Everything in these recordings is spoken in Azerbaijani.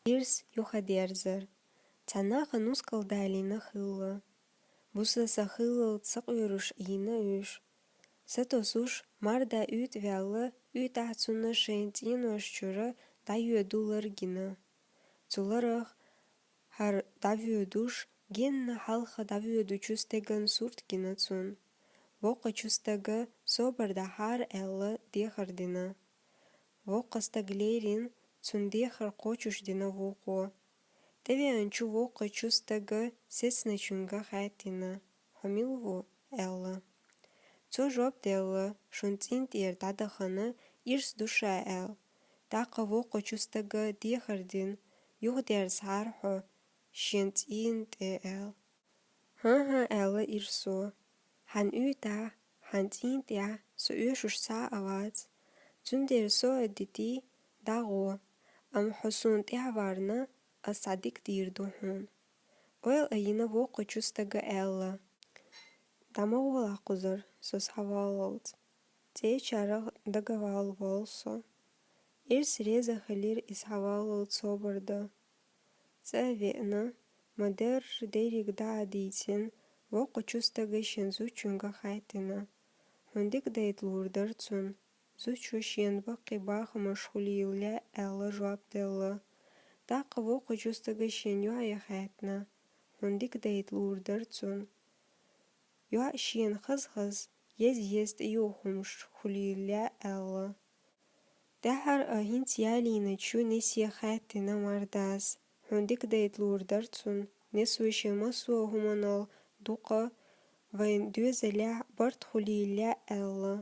Ирс юхадерзер. Цанаха нускалдалина хилла. Буса сахилл цақюруш ина үш. Сатосуш марда ют вялла ют ахцуна шейнтинуаш чура даюдулар гина. Цуларах хар давюдуш генна халха давюдучустеган сурт гина цун. Воqa чустага собарда хар элла дехардина. Воqastaglerin цун дехар қочушдина воқо. Теви анчу воqa чустага сесна чунга хайтина. Хамилву элла. Цо жоп делла шунцинт дадахана ирс душа эл. Таqa воqa чустага дехардин юхдерс хархо шентинт эл. Ха элла ирсо. Han uta, hans intia, så ushus sa avaz. Zunder so editi, dago, am husunt varna, asadik dirduhun. Oil ayina voqa chustaga ella. Damawala quzar, sos havalalt. Te charag dagaval volso. Irs reza khalir is havalalt sobarda. Tsavi'na, mader derig daaditin, воqa чустага шен зучунга хайтина. Хундик дейт лурдарцун. Зучу шен вақи баха машхулиюля элла жуабделла. Таqa воqa чустага шен юая хайтна. Хундик дейт лурдарцун. Юа шен хаз ез иохумш хулиюля элла. Дахар ахинц ялина чу несия хайтина мардаз. Хундик дейт лурдарцун. Несуишен масуа хуманал дуqa vain düzela bart khulila ella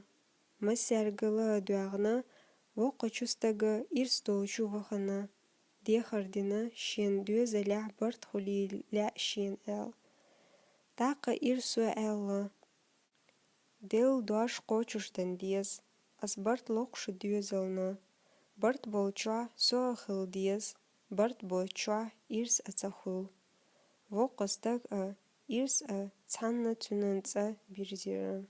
masargala duagna voqa chustaga irs dolchu vakhana dehardina shen düzela bart khulila shen el taqa irsu ella del duash qochushdan dies as bart loqsh düzelna bart bolcha so khil dies bart bolcha irs atsakhul voqa stag Ирс цанна цунанца бирзира.